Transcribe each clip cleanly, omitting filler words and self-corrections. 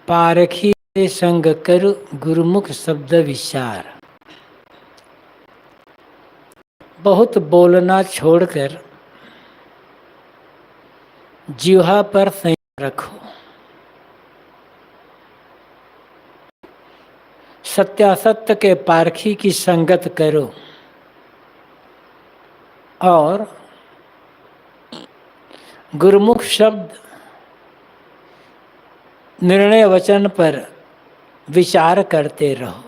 पारखी संग कर गुरुमुख शब्द विचार। बहुत बोलना छोड़कर जिह्वा पर संयम रखो। सत्यासत्य के पारखी की संगत करो और गुरुमुख शब्द निर्णय वचन पर विचार करते रहो।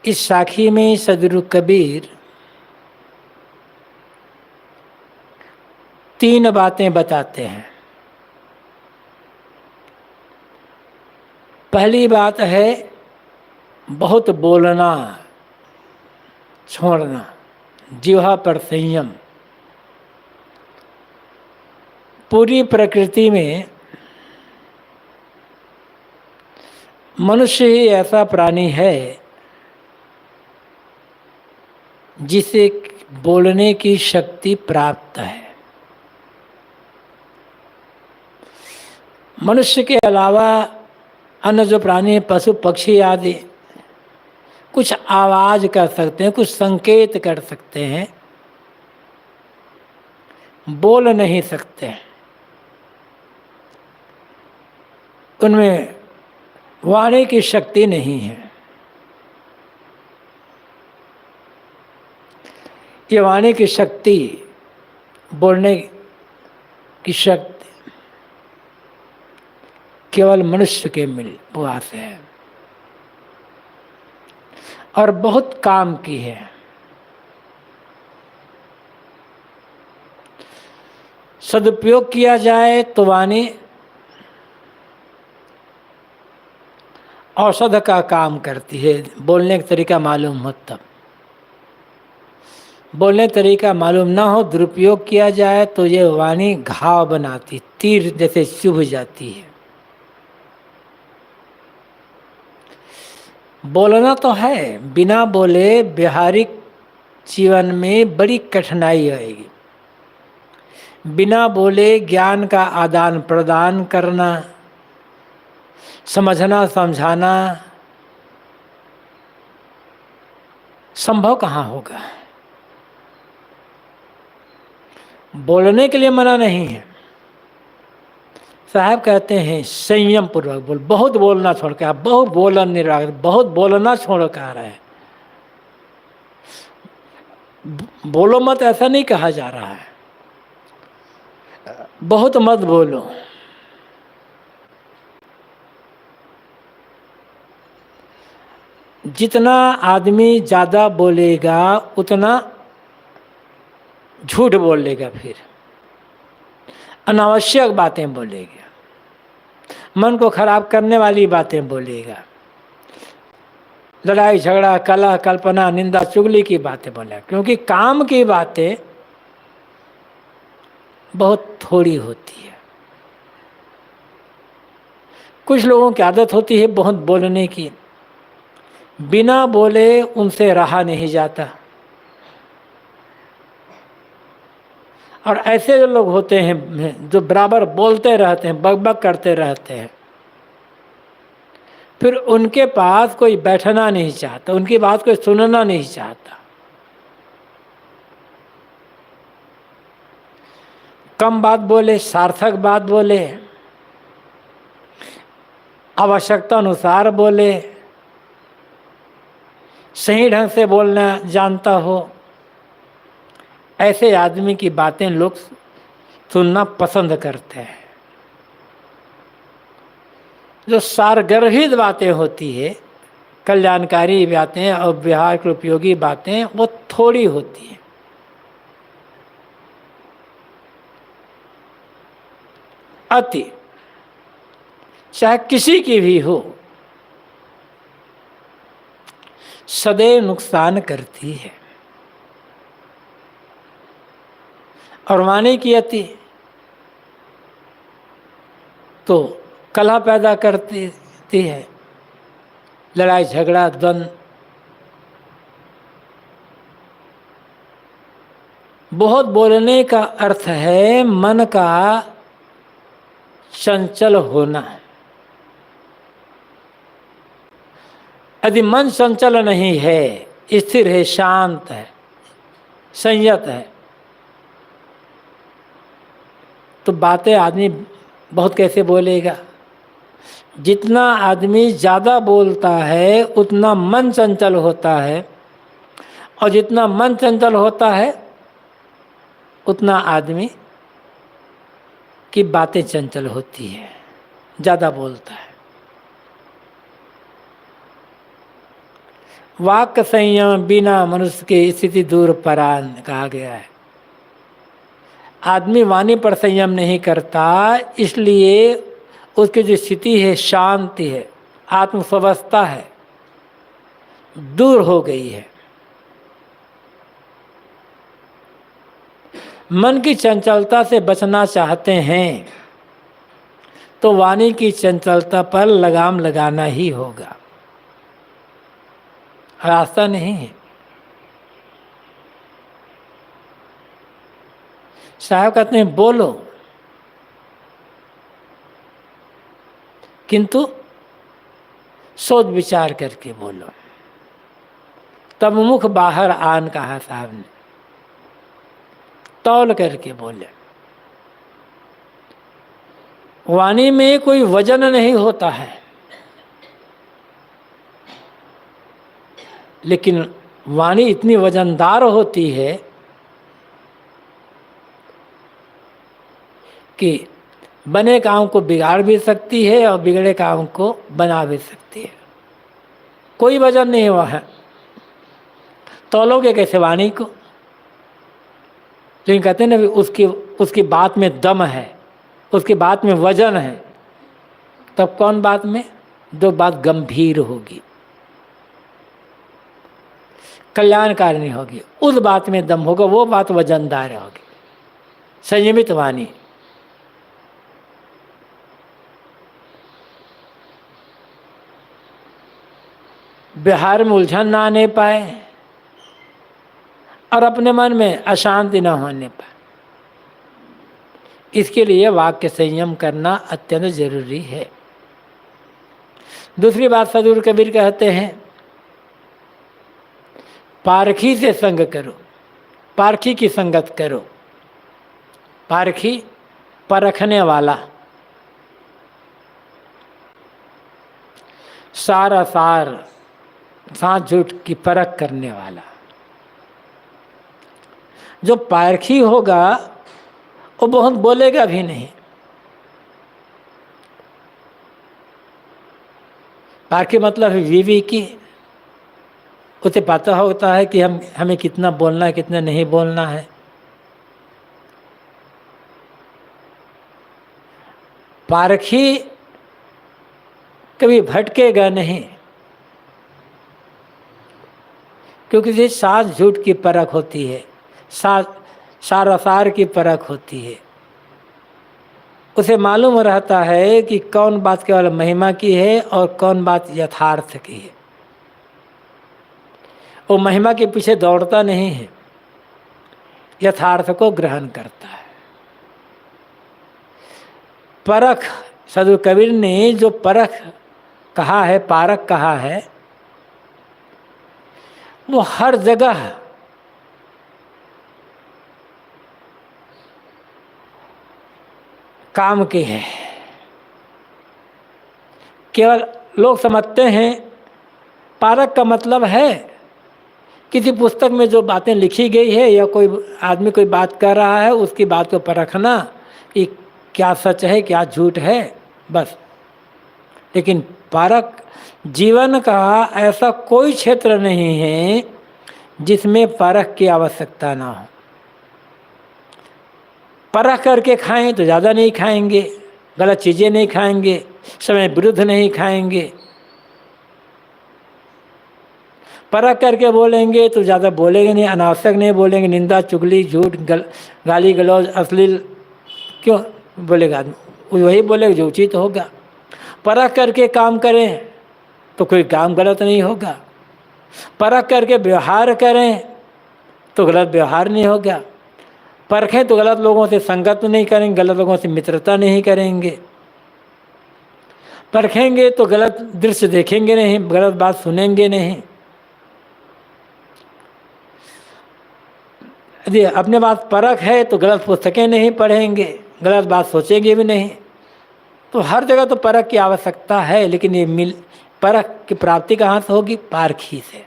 इस साखी में सदगुरु कबीर 3 बातें बताते हैं। पहली बात है बहुत बोलना छोड़ना, जिह्वा पर संयम। पूरी प्रकृति में मनुष्य ही ऐसा प्राणी है जिसे बोलने की शक्ति प्राप्त है। मनुष्य के अलावा अन्य जो प्राणी, पशु पक्षी आदि कुछ आवाज कर सकते हैं, कुछ संकेत कर सकते हैं, बोल नहीं सकते। उनमें वाणी की शक्ति नहीं है। ये वाणी की शक्ति, बोलने की शक्ति केवल मनुष्य के पास है और बहुत काम की है। सदुपयोग किया जाए तो वाणी औषध का काम करती है। बोलने का तरीका मालूम हो तब। बोलने तरीका मालूम ना हो, दुरुपयोग किया जाए तो ये वाणी घाव बनाती, तीर जैसे चुभ जाती है। बोलना तो है, बिना बोले व्यवहारिक जीवन में बड़ी कठिनाई आएगी। बिना बोले ज्ञान का आदान प्रदान करना, समझना समझाना संभव कहाँ होगा। बोलने के लिए मना नहीं है। साहब कहते हैं संयम पूर्वक बोल। बहुत बोलना छोड़ के, आप बहुत बोलन नहीं रहा, बहुत बोलना छोड़ के आ रहा है। बोलो मत ऐसा नहीं कहा जा रहा है, बहुत मत बोलो। जितना आदमी ज़्यादा बोलेगा उतना झूठ बोलेगा, फिर अनावश्यक बातें बोलेगा, मन को खराब करने वाली बातें बोलेगा, लड़ाई झगड़ा कलह कल्पना निंदा चुगली की बातें बोलेगा। क्योंकि काम की बातें बहुत थोड़ी होती है। कुछ लोगों की आदत होती है बहुत बोलने की, बिना बोले उनसे रहा नहीं जाता। और ऐसे जो लोग होते हैं जो बराबर बोलते रहते हैं, बकबक करते रहते हैं, फिर उनके पास कोई बैठना नहीं चाहता, उनकी बात कोई सुनना नहीं चाहता। कम बात बोले, सार्थक बात बोले, आवश्यकता अनुसार बोले, सही ढंग से बोलना जानता हो, ऐसे आदमी की बातें लोग सुनना पसंद करते हैं। जो सारगर्भित बातें होती है, कल्याणकारी बातें और व्यवहार के उपयोगी बातें, वो थोड़ी होती है। अति चाहे किसी की भी हो, सदैव नुकसान करती है। और वाणी की अति तो कलह पैदा करती है, लड़ाई झगड़ा द्वंद्व। बहुत बोलने का अर्थ है मन का चंचल होना। यदि मन चंचल नहीं है, स्थिर है, शांत है, संयत है, तो बातें आदमी बहुत कैसे बोलेगा। जितना आदमी ज़्यादा बोलता है उतना मन चंचल होता है, और जितना मन चंचल होता है उतना आदमी की बातें चंचल होती है, ज़्यादा बोलता है। वाक् संयम बिना मनुष्य की स्थिति दूर परान कहा गया है। आदमी वाणी पर संयम नहीं करता, इसलिए उसकी जो स्थिति है शांति है, आत्मस्वस्थता है, दूर हो गई है। मन की चंचलता से बचना चाहते हैं तो वाणी की चंचलता पर लगाम लगाना ही होगा, रास्ता नहीं है। साहब कहते हैं बोलो, किंतु सोच विचार करके बोलो, तब मुख बाहर आन कहा साहब ने, तौल करके बोले। वाणी में कोई वजन नहीं होता है, लेकिन वाणी इतनी वजनदार होती है कि बने काम को बिगाड़ भी सकती है और बिगड़े काम को बना भी सकती है। कोई वजन नहीं हुआ है, तौलोगे कैसे वाणी को। लेकिन कहते हैं ना, उसकी बात में दम है, उसकी बात में वजन है, तब कौन बात में, जो बात गंभीर होगी, कल्याणकारिणी होगी, उस बात में दम होगा, वो बात वजनदार होगी। संयमित वाणी। व्यवहार में उलझन ना आने पाए और अपने मन में अशांति न होने पाए, इसके लिए वाक्य संयम करना अत्यंत जरूरी है। दूसरी बात सदगुरु कबीर कहते हैं, पारखी से संग करो, पारखी की संगत करो। पारखी परखने वाला, सारा सार साथ झूठ की परख करने वाला। जो पारखी होगा वो बहुत बोलेगा भी नहीं। पारखी मतलब है विवेकी, उसे पता होता है कि हमें कितना बोलना है, कितना नहीं बोलना है। पारखी कभी भटकेगा नहीं, क्योंकि ये साथ झूठ की परख होती है, सार की परख होती है। उसे मालूम रहता है कि कौन बात केवल महिमा की है और कौन बात यथार्थ की है। वो महिमा के पीछे दौड़ता नहीं है, यथार्थ को ग्रहण करता है। परख, सदगुरु कबीर ने जो परख कहा है, पारक कहा है, वो हर जगह काम के हैं। केवल लोग समझते हैं पारक का मतलब है किसी पुस्तक में जो बातें लिखी गई है या कोई आदमी कोई बात कर रहा है उसकी बात को परखना कि क्या सच है क्या झूठ है, बस। लेकिन पारक जीवन का ऐसा कोई क्षेत्र नहीं है जिसमें परख की आवश्यकता ना हो। परख करके खाएं तो ज़्यादा नहीं खाएंगे, गलत चीज़ें नहीं खाएंगे, समय विरुद्ध नहीं खाएंगे। परख करके बोलेंगे तो ज़्यादा बोलेंगे नहीं, अनावश्यक नहीं बोलेंगे, निंदा चुगली झूठ गाली गलौज अश्लील क्यों बोलेगा आदमी, वही बोलेगा जो उचित होगा। परख करके काम करें तो कोई काम गलत नहीं होगा, परख करके व्यवहार करें तो गलत व्यवहार नहीं होगा। परखें तो गलत लोगों से संगत नहीं करेंगे, गलत लोगों से मित्रता नहीं करेंगे, परखेंगे तो गलत दृश्य देखेंगे नहीं, गलत बात सुनेंगे नहीं। यदि अपने बात परख है तो गलत पुस्तकें नहीं पढ़ेंगे, गलत बात सोचेंगे भी नहीं। तो हर जगह तो परख की आवश्यकता है, लेकिन ये परख की प्राप्ति कहाँ से होगी? पारखी से।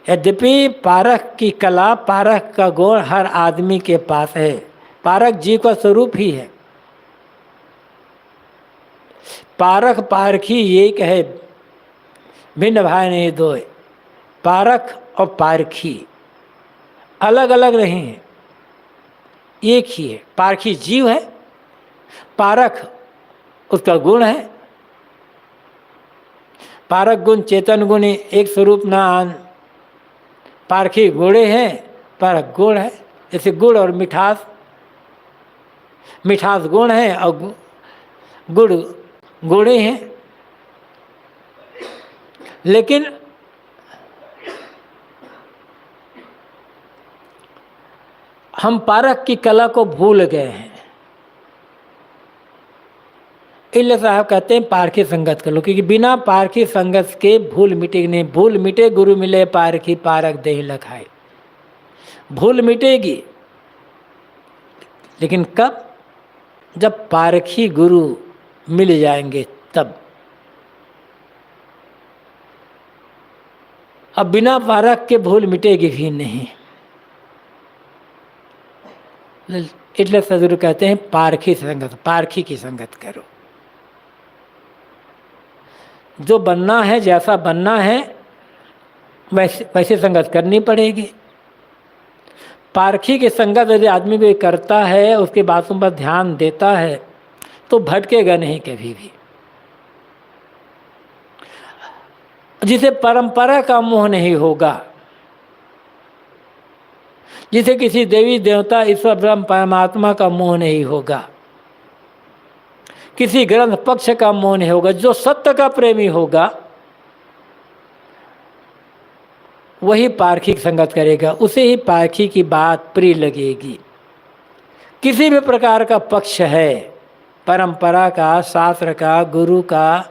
यद्यपि पारख की कला, पारख का गुण हर आदमी के पास है। पारख जीव का स्वरूप ही है। पारख पारखी एक है, भिन्न भाई नहीं दो। पारख और पारखी अलग अलग नहीं है, एक ही है। पारखी जीव है, पारख उसका गुण है। पारक गुण चेतन गुण एक स्वरूप न आन, पारखी गुणे हैं, पारक गुण है। जैसे गुड़ और मिठास, मिठास गुण है और गुड़ गुणे हैं। लेकिन हम पारख की कला को भूल गए हैं। इसलिए साहब कहते हैं पारखी संगत कर लो, क्योंकि बिना पारखी संगत के भूल मिटेगी नहीं। भूल मिटे गुरु मिले पारखी, पारख देहि लखाए। भूल मिटेगी, लेकिन कब? जब पारखी गुरु मिल जाएंगे तब। अब बिना पारख के भूल मिटेगी भी नहीं। इसलिए सदगुरु कहते हैं पारखी संगत, पारखी की संगत करो। जो बनना है, जैसा बनना है वैसे संगत करनी पड़ेगी। पारखी की संगत यदि आदमी कोई करता है, उसकी बातों पर ध्यान देता है, तो भटकेगा नहीं कभी भी। जिसे परंपरा का मोह नहीं होगा, जिसे किसी देवी देवता ईश्वर ब्रह्म परमात्मा का मोह नहीं होगा, किसी ग्रंथ पक्ष का मोह नहीं होगा, जो सत्य का प्रेमी होगा वही पारखी संगत करेगा, उसे ही पारखी की बात प्रिय लगेगी। किसी भी प्रकार का पक्ष है, परंपरा का, शास्त्र का, गुरु का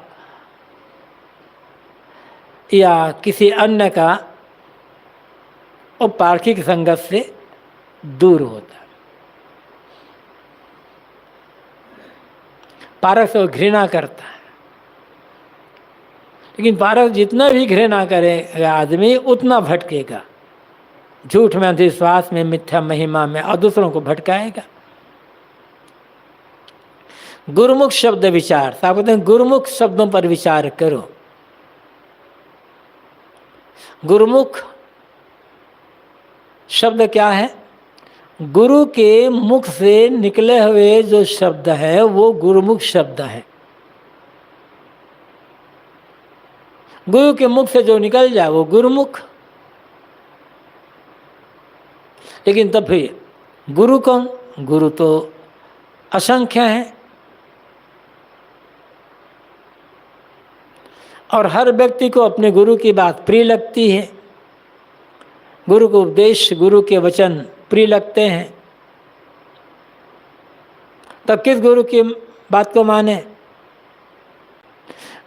या किसी अन्य का, और पारखी की संगत से दूर होता है। पारख से घृणा करता है, लेकिन पारख जितना भी घृणा करेगा आदमी उतना भटकेगा। झूठ में, अंधविश्वास में, मिथ्या महिमा में, और दूसरों को भटकाएगा। गुरुमुख शब्द विचार, साहब कहते हैं गुरुमुख शब्दों पर विचार करो। गुरुमुख शब्द क्या है? गुरु के मुख से निकले हुए जो शब्द है वो गुरुमुख शब्द है। गुरु के मुख से जो निकल जाए वो गुरुमुख। लेकिन तब फिर गुरु कौन? गुरु तो असंख्य हैं, और हर व्यक्ति को अपने गुरु की बात प्रिय लगती है। गुरु के उपदेश, गुरु के वचन प्रिय लगते हैं। तब किस गुरु की बात को माने?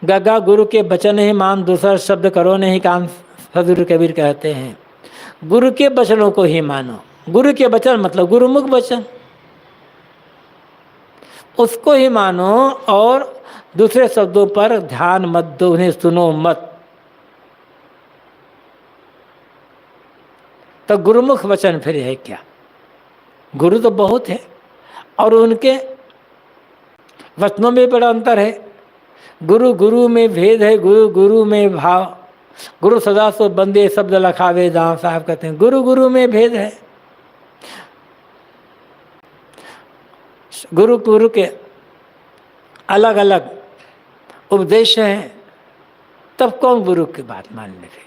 गगा गुरु के वचन ही मान, दूसरा शब्द करो नहीं कान, सदगुरु कबीर कहते हैं। गुरु के वचनों को ही मानो। गुरु के वचन मतलब गुरुमुख वचन, उसको ही मानो, और दूसरे शब्दों पर ध्यान मत दो, उन्हें सुनो मत। तो गुरुमुख वचन फिर है क्या? गुरु तो बहुत है और उनके वचनों में बड़ा अंतर है। गुरु गुरु में भेद है, गुरु गुरु में भाव। गुरु सदा सो बंदे शब्द लखावे दाम, साहब कहते हैं गुरु गुरु में भेद है। गुरु गुरु के अलग अलग उपदेश हैं, तब कौन गुरु की बात मानने लगे?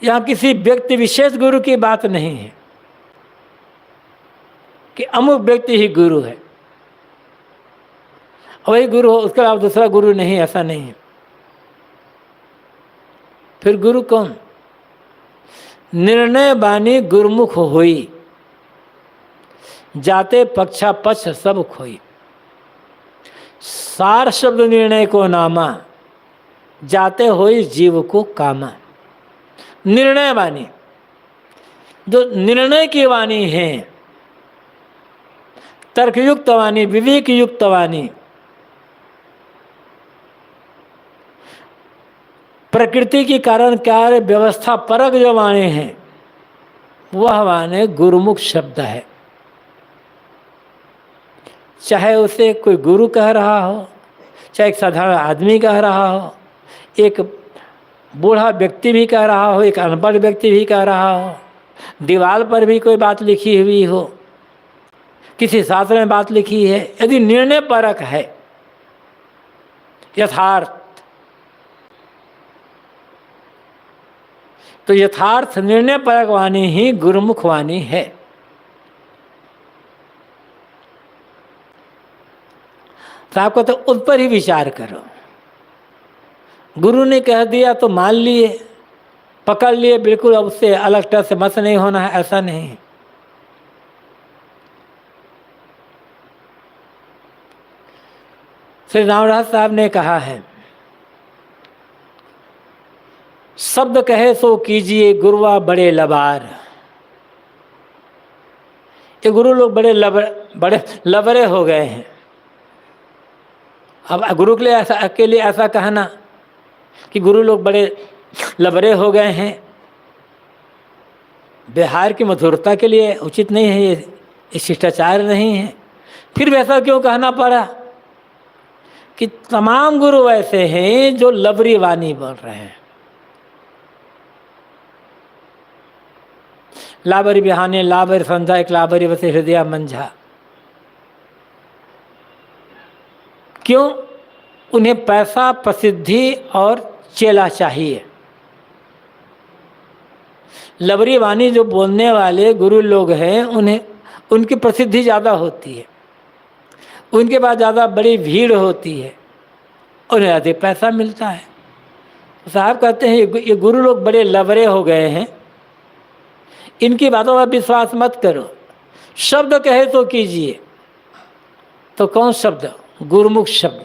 यहाँ किसी व्यक्ति विशेष गुरु की बात नहीं है कि अमुक व्यक्ति ही गुरु है, वही गुरु हो, उसके अलावा दूसरा गुरु नहीं, ऐसा नहीं है। फिर गुरु कौन? निर्णय बानी गुरुमुख होई, जाते पक्षा पक्ष सब खोई। सार शब्द निर्णय को नामा, जाते हुए जीव को कामा। निर्णय वाणी, जो निर्णय की वाणी है, तर्कयुक्त वाणी, विवेक युक्त वाणी, प्रकृति की कारण कार्य व्यवस्था परक जो वाणी है, वह वाणी गुरुमुख शब्द है। चाहे उसे कोई गुरु कह रहा हो, चाहे एक साधारण आदमी कह रहा हो, एक बूढ़ा व्यक्ति भी कह रहा हो, एक अनपढ़ व्यक्ति भी कह रहा हो, दीवार पर भी कोई बात लिखी हुई हो, किसी शास्त्र में बात लिखी है, यदि निर्णय परक है, यथार्थ, तो यथार्थ निर्णय परक वाणी ही गुरुमुख वाणी है। तो आपको तो उस पर ही विचार करो। गुरु ने कह दिया तो मान लिए, पकड़ लिए, बिल्कुल अब उससे अलग तरह से मत नहीं होना है, ऐसा नहीं। श्री रामदास साहब ने कहा है, शब्द कहे सो कीजिए गुरुआ बड़े लबार। ये गुरु लोग बड़े लबरे हो गए हैं। अब गुरु के लिए ऐसा, अकेले ऐसा कहना कि गुरु लोग बड़े लबरे हो गए हैं, बिहार की मधुरता के लिए उचित नहीं है, ये शिष्टाचार नहीं है। फिर वैसा क्यों कहना पड़ा कि तमाम गुरु ऐसे हैं जो लबरी वाणी बोल रहे हैं। लाबरी बिहाने लाबर संध्या, एक लाबरी बसे हृदय मंझा। क्यों? उन्हें पैसा, प्रसिद्धि और चेला चाहिए। लबरी वाणी जो बोलने वाले गुरु लोग हैं, उन्हें उनकी प्रसिद्धि ज़्यादा होती है, उनके पास ज़्यादा बड़ी भीड़ होती है, उन्हें अधिक पैसा मिलता है। साहब कहते हैं ये गुरु लोग बड़े लबरे हो गए हैं, इनकी बातों पर विश्वास मत करो। शब्द कहे तो कीजिए, तो कौन शब्द? गुरुमुख शब्द,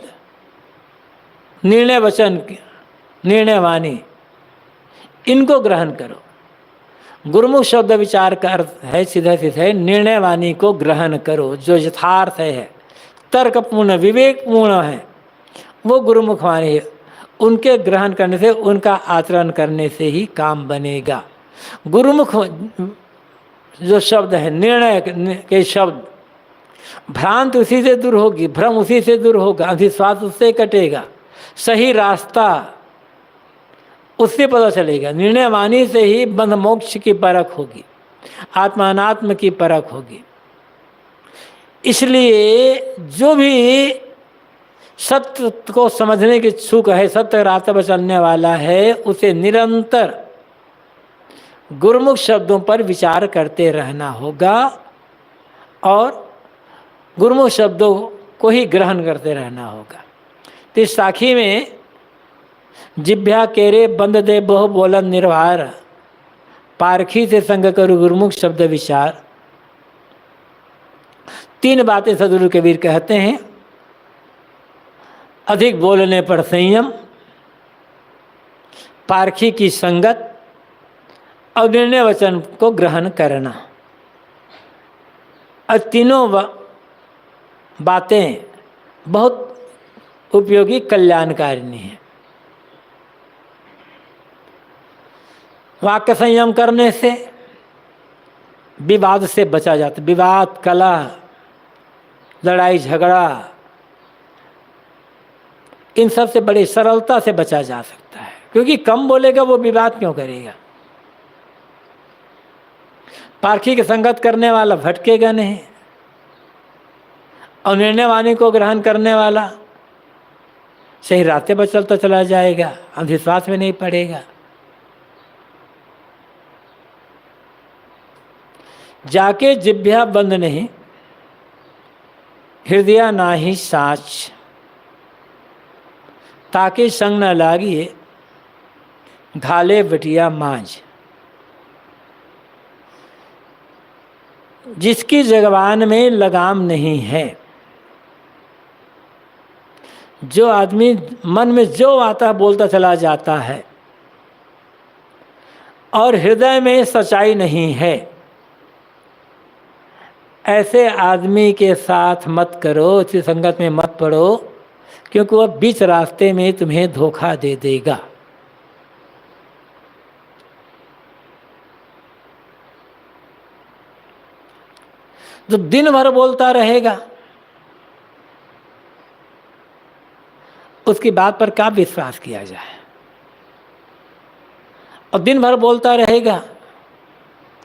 निर्णय वचन, निर्णय वाणी, इनको ग्रहण करो। गुरुमुख शब्द विचार का अर्थ है सीधा सीधा निर्णय वाणी को ग्रहण करो, जो यथार्थ है, तर्कपूर्ण, विवेकपूर्ण है, वो गुरुमुख वाणी है। उनके ग्रहण करने से, उनका आचरण करने से ही काम बनेगा। गुरुमुख जो शब्द है, निर्णय के शब्द, भ्रांत उसी से दूर होगी, भ्रम उसी से दूर होगा, अंधविश्वास उससे कटेगा, सही रास्ता उससे पता चलेगा। निर्णय वाणी से ही बंध मोक्ष की परख होगी, आत्मानात्म की परख होगी। इसलिए जो भी सत्य को समझने की इच्छुक है, सत्य रास्ते पर चलने वाला है, उसे निरंतर गुरुमुख शब्दों पर विचार करते रहना होगा और गुरुमुख शब्दों को ही ग्रहण करते रहना होगा। तो इस साखी में जिभ्या केरे बंद दे बहु बोलन निर्वार, पारखी से संग करो गुरुमुख शब्द विचार। 3 बातें सदगुरु कबीर कहते हैं। अधिक बोलने पर संयम, पारखी की संगत और निर्णय वचन को ग्रहण करना। और तीनों बातें बहुत उपयोगी, कल्याणकारिणी है। वाक्य संयम करने से विवाद से बचा जाता है। विवाद, कलह, लड़ाई झगड़ा, इन सब से बड़ी सरलता से बचा जा सकता है, क्योंकि कम बोलेगा वो विवाद क्यों करेगा। पारखी की संगत करने वाला भटकेगा नहीं, और निर्णय वाणी को ग्रहण करने वाला सही रास्ते पर चलता चला जाएगा, अंधविश्वास में नहीं पड़ेगा। जाके जिभ्या बंद नहीं, हृदय नाही साच, ताके संग न लागिए घाले बटिया मांझ। जिसकी जगबान में लगाम नहीं है, जो आदमी मन में जो आता है बोलता चला जाता है और हृदय में सच्चाई नहीं है, ऐसे आदमी के साथ मत करो, उसकी संगत में मत पड़ो, क्योंकि वह बीच रास्ते में तुम्हें धोखा दे देगा। जो दिन भर बोलता रहेगा उसकी बात पर क्या विश्वास किया जाए? और दिन भर बोलता रहेगा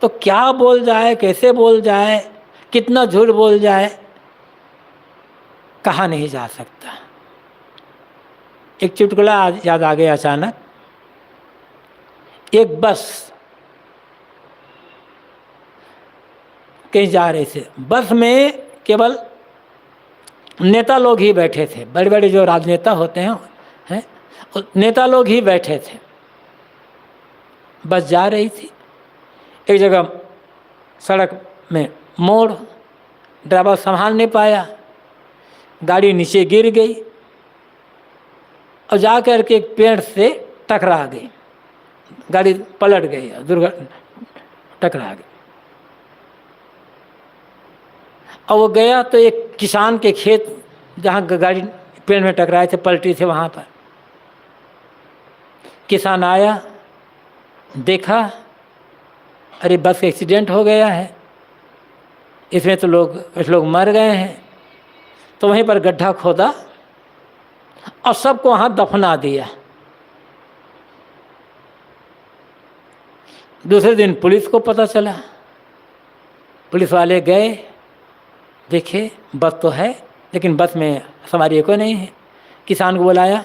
तो क्या बोल जाए, कैसे बोल जाए, कितना झूठ बोल जाए, कहा नहीं जा सकता। एक चुटकुला याद आ गया अचानक। एक बस कहीं जा रहे थे, बस में केवल नेता लोग ही बैठे थे, बड़े बड़े जो राजनेता होते हैं नेता लोग ही बैठे थे। बस जा रही थी, एक जगह सड़क में मोड़, ड्राइवर संभाल नहीं पाया, गाड़ी नीचे गिर गई और जा कर के एक पेड़ से टकरा गई, गाड़ी पलट गई, दुर्घटना टकरा गई। और वो गया तो एक किसान के खेत जहाँ गाड़ी पेड़ में टकराए थे, पलटी थे, वहाँ पर किसान आया, देखा अरे बस एक्सीडेंट हो गया है, इसमें तो कुछ लोग मर गए हैं। तो वहीं पर गड्ढा खोदा और सबको वहाँ दफना दिया। दूसरे दिन पुलिस को पता चला, पुलिस वाले गए, देखे बस तो है लेकिन बस में सवारी कोई नहीं है। किसान को बुलाया,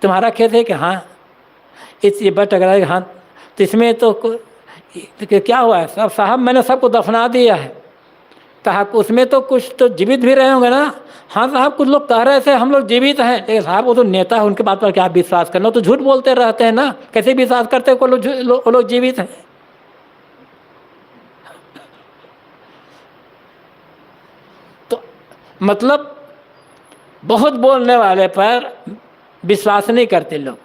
तुम्हारा खेत है कि हाँ, ये बस टकराया, हाँ, तो इसमें तो क्या हुआ है? सब साहब मैंने सबको दफना दिया है। कहा उसमें तो कुछ तो जीवित भी रहे होंगे ना? हाँ साहब, कुछ लोग कह रहे थे हम लोग जीवित हैं। लेकिन साहब वो तो नेता है, उनके बात पर क्या विश्वास करना, तो झूठ बोलते रहते हैं ना, कैसे विश्वास करते हैं वो लोग जीवित हैं? तो मतलब बहुत बोलने वाले पर विश्वास नहीं करते लोग।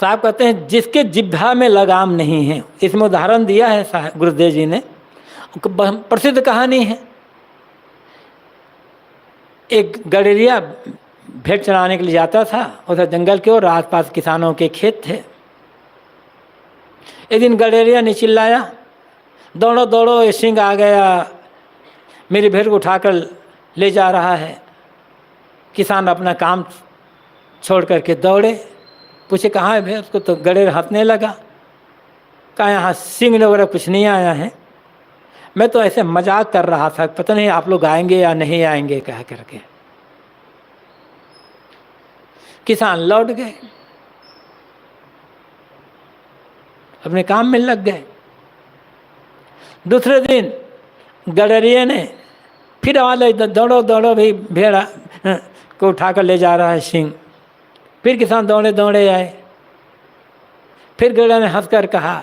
साहब कहते हैं जिसके जिह्वा में लगाम नहीं है, इसमें उदाहरण दिया है साहब गुरुदेव जी ने, प्रसिद्ध कहानी है। एक गडेरिया भेड़ चराने के लिए जाता था, उधर जंगल के और आसपास किसानों के खेत थे। एक दिन गडेरिया ने चिल्लाया, दौड़ो दौड़ो, ये सिंह आ गया, मेरी भेड़ को उठाकर ले जा रहा है। किसान अपना काम छोड़ करके दौड़े, पूछे कहाँ है भेड़? उसको तो गडेर हंसने लगा, कहा यहाँ सिंह वगैरह कुछ नहीं आया है, मैं तो ऐसे मजाक कर रहा था, पता नहीं आप लोग आएंगे या नहीं आएंगे कह करके। किसान लौट गए, अपने काम में लग गए। दूसरे दिन गडरिये ने फिर आवाज लाई, दौड़ो दौड़ो भाई, भेड़ को उठाकर ले जा रहा है सिंह। फिर किसान दौड़े दौड़े आए, फिर गडरिया ने हंसकर कहा,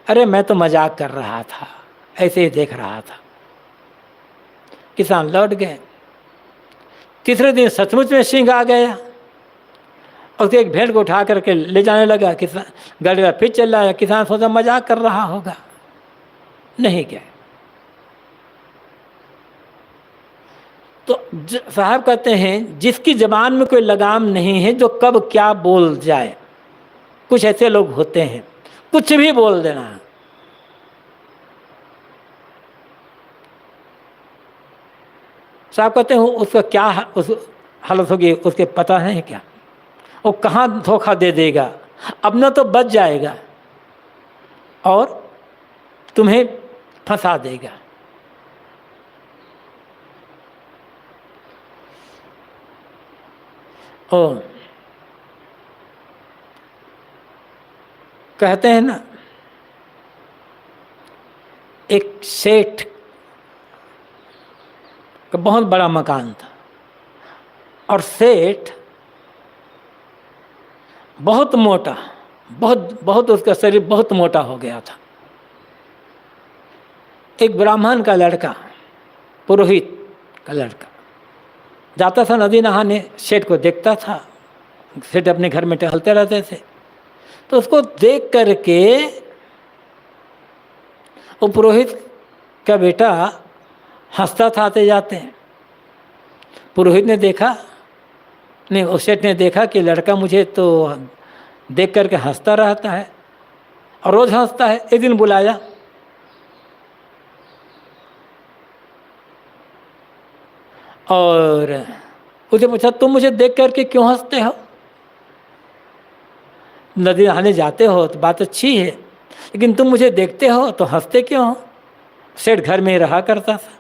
अरे मैं तो मजाक कर रहा था, ऐसे ही देख रहा था। किसान लौट गए। तीसरे दिन सचमुच में सिंह आ गया और एक भेड़ को उठा करके ले जाने लगा। किसान गडरिया फिर चल रहा है, किसान सोचा मजाक कर रहा होगा, नहीं गए। तो साहब कहते हैं जिसकी जबान में कोई लगाम नहीं है, जो कब क्या बोल जाए, कुछ ऐसे लोग होते हैं कुछ भी बोल देना। साहब कहते हैं उसका क्या उस हालत होगी, उसके पता है क्या, वो कहाँ धोखा दे देगा, अपना तो बच जाएगा और तुम्हें फंसा देगा। ओ कहते हैं ना, एक सेठ का बहुत बड़ा मकान था और सेठ बहुत मोटा, बहुत उसका शरीर बहुत मोटा हो गया था। एक ब्राह्मण का लड़का, पुरोहित का लड़का, जाता था नदी नहाने, सेठ को देखता था, सेठ अपने घर में टहलते रहते थे, तो उसको देख करके वो पुरोहित का बेटा हंसता था आते जाते। पुरोहित ने देखा, नहीं उस सेठ ने देखा कि लड़का मुझे तो देख करके हंसता रहता है और रोज हंसता है। एक दिन बुलाया, और उसे पूछा तुम मुझे देख करके क्यों हंसते हो? नदी नहाने जाते हो तो बात अच्छी है, लेकिन तुम मुझे देखते हो तो हंसते क्यों हो? सेठ घर में ही रहा करता था।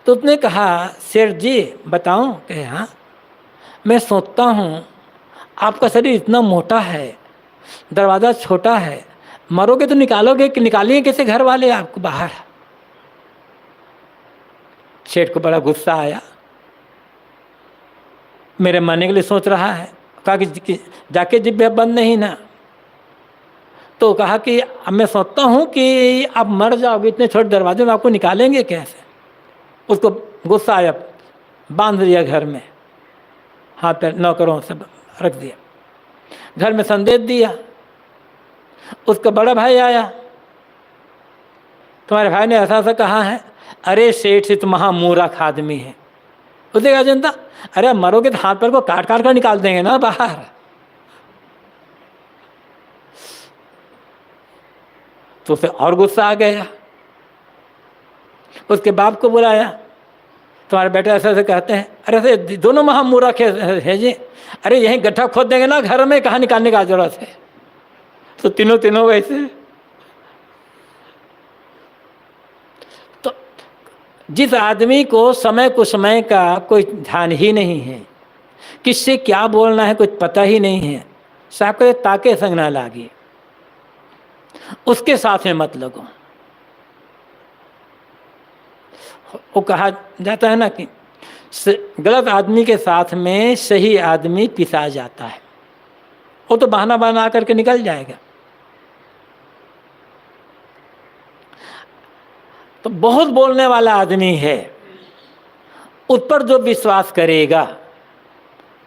तो उसने कहा सेठ जी बताऊं? कि हाँ। मैं सोचता हूँ आपका शरीर इतना मोटा है, दरवाज़ा छोटा है, मरोगे तो निकालोगे कि निकालेंगे कैसे घर वाले आपको बाहर? सेठ को बड़ा गुस्सा आया, मेरे मरने के लिए सोच रहा है। कहा कि जाके जिब्बे बंद नहीं ना। तो कहा कि अब मैं सोचता हूँ कि आप मर जाओगे, इतने छोटे दरवाजे में आपको निकालेंगे कैसे? उसको गुस्सा आया, बांध दिया घर में, हाथ पैर नौकरों से रख दिया, घर में संदेश दिया। उसका बड़ा भाई आया, तुम्हारे भाई ने ऐसा ऐसा कहा है। अरे सेठ से तो महामूर्ख आदमी है। उसने कहा जनता, अरे मरोगे तो हाथ पैर को काट काट कर निकाल देंगे ना बाहर। तो उसे और गुस्सा आ गया। उसके बाप को बुलाया, तुम्हारे बेटे ऐसे ऐसे कहते हैं। अरे ऐसे दोनों महामूर्ख है जी। अरे यहीं गड्ढा खोद देंगे ना घर में, कहाँ निकालने का जरूरत है? तो तीनों वैसे। तो जिस आदमी को समय कुसमय का कोई ध्यान ही नहीं है, किससे क्या बोलना है कुछ पता ही नहीं है, साहब को ताके संग ना लागी, उसके साथ में मत लगो। वो कहा जाता है ना कि गलत आदमी के साथ में सही आदमी पिसा जाता है। वो तो बहाना बना करके निकल जाएगा। तो बहुत बोलने वाला आदमी है, उस पर जो विश्वास करेगा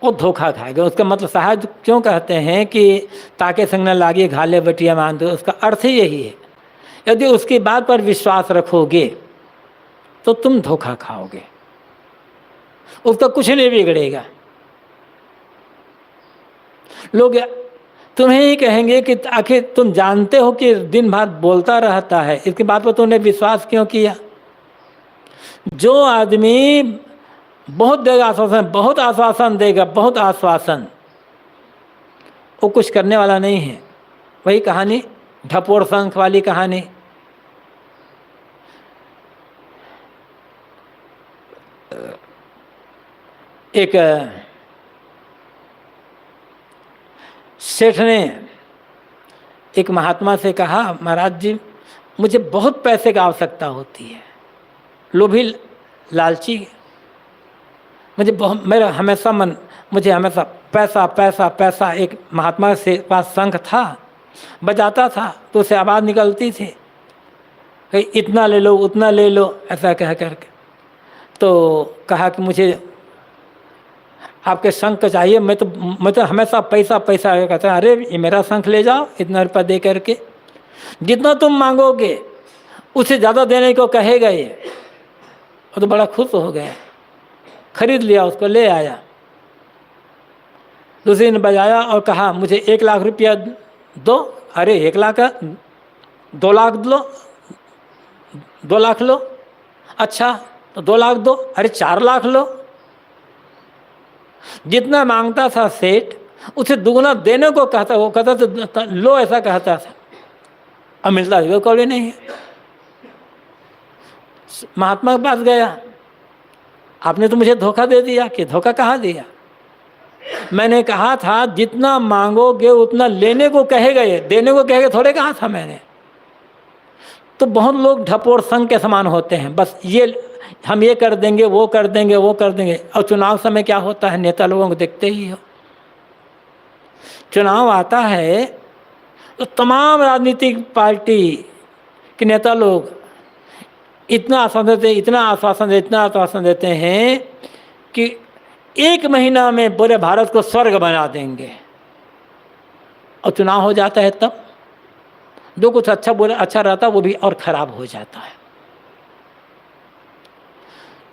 वो धोखा खाएगा। उसका मतलब साहब क्यों कहते हैं कि ताके संग न लागे घाले बटिया मान दो, उसका अर्थ ही यही है। यदि उसकी बात पर विश्वास रखोगे तो तुम धोखा खाओगे, उसका कुछ नहीं बिगड़ेगा। लोग तुम्हें ही कहेंगे कि आखिर तुम जानते हो कि दिन भर बोलता रहता है, इसकी बात पर तुमने विश्वास क्यों किया? जो आदमी बहुत देगा आश्वासन, बहुत आश्वासन देगा, बहुत आश्वासन, वो कुछ करने वाला नहीं है। वही कहानी, ढपोर शंख वाली कहानी। एक सेठ ने एक महात्मा से कहा, महाराज जी मुझे बहुत पैसे की आवश्यकता होती है, लोभी लालची, मेरा हमेशा मुझे हमेशा पैसा पैसा पैसा। एक महात्मा से पास शंख था, बजाता था तो उसे आवाज़ निकलती थी, इतना ले लो उतना ले लो, ऐसा कह करके। तो कहा कि मुझे आपके शंख चाहिए। मैं तो हमेशा पैसा पैसा कहता। अरे ये मेरा शंख ले जाओ, इतना रुपया दे करके, जितना तुम मांगोगे उससे ज़्यादा देने को कहेगा ये। वो तो बड़ा खुश हो गया, खरीद लिया, उसको ले आया। दूसरे ने बजाया और कहा मुझे 1 लाख रुपया दो। अरे 1 लाख का 2 लाख लो, 2 लाख लो। अच्छा तो 2 लाख दो। अरे 4 लाख लो। जितना मांगता था सेठ उसे दुगुना देने को कहता, वो कहता था लो, ऐसा कहता था। अब मिलता है कौड़ी नहीं है। महात्मा के पास गया, आपने तो मुझे धोखा दे दिया। कि धोखा कहाँ दिया? मैंने कहा था जितना मांगोगे उतना लेने को कहेगा, ये देने को कहेगा थोड़े कहा था मैंने। तो बहुत लोग ढपोर संघ के समान होते हैं, बस ये हम ये कर देंगे, वो कर देंगे, वो कर देंगे। और चुनाव समय क्या होता है, नेता लोगों को देखते ही हो। चुनाव आता है तो तमाम राजनीतिक पार्टी के नेता लोग इतना आश्वासन देते, इतना आश्वासन देते, इतना आश्वासन देते हैं कि 1 महीना में पूरे भारत को स्वर्ग बना देंगे, और चुनाव हो जाता है तब जो कुछ अच्छा अच्छा रहता वो भी और खराब हो जाता है।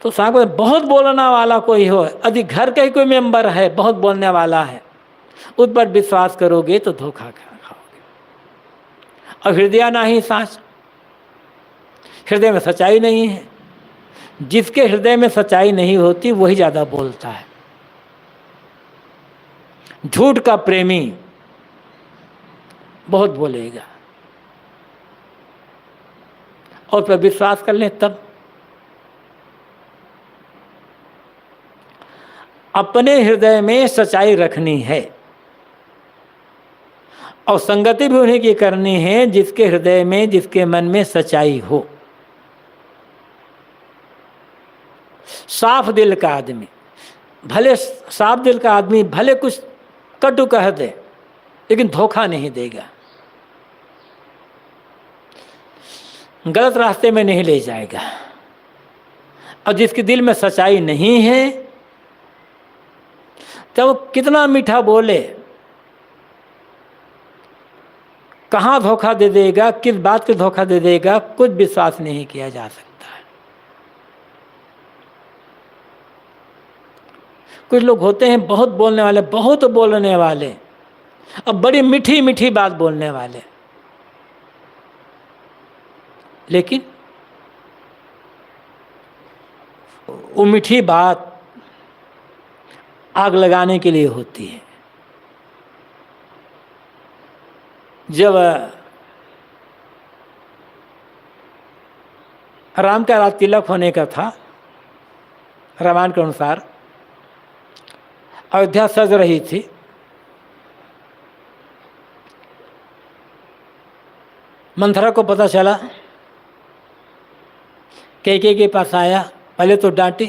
तो साहब बहुत बोलने वाला कोई हो, यदि घर का ही कोई मेंबर है बहुत बोलने वाला है, उस पर विश्वास करोगे तो धोखा खाओगे। और हृदय नहीं साच, हृदय में सच्चाई नहीं है। जिसके हृदय में सच्चाई नहीं होती वही ज़्यादा बोलता है। झूठ का प्रेमी बहुत बोलेगा, और पर विश्वास कर लें तब। अपने हृदय में सच्चाई रखनी है, और संगति भी उन्हीं की करनी है जिसके हृदय में, जिसके मन में सच्चाई हो। साफ दिल का आदमी, भले साफ दिल का आदमी भले कुछ कटु कह दे लेकिन धोखा नहीं देगा, गलत रास्ते में नहीं ले जाएगा। और जिसके दिल में सच्चाई नहीं है तो वो कितना मीठा बोले, कहाँ धोखा दे देगा, किस बात पे धोखा दे देगा, कुछ विश्वास नहीं किया जा सकता है। कुछ लोग होते हैं बहुत बोलने वाले, बहुत बोलने वाले, अब बड़ी मीठी मीठी बात बोलने वाले, लेकिन वो मीठी बात आग लगाने के लिए होती है। जब राम का रात तिलक होने का था, रामायण के अनुसार अयोध्या सज रही थी, मंथरा को पता चला, कैकेयी के पास आया, पहले तो डांटी,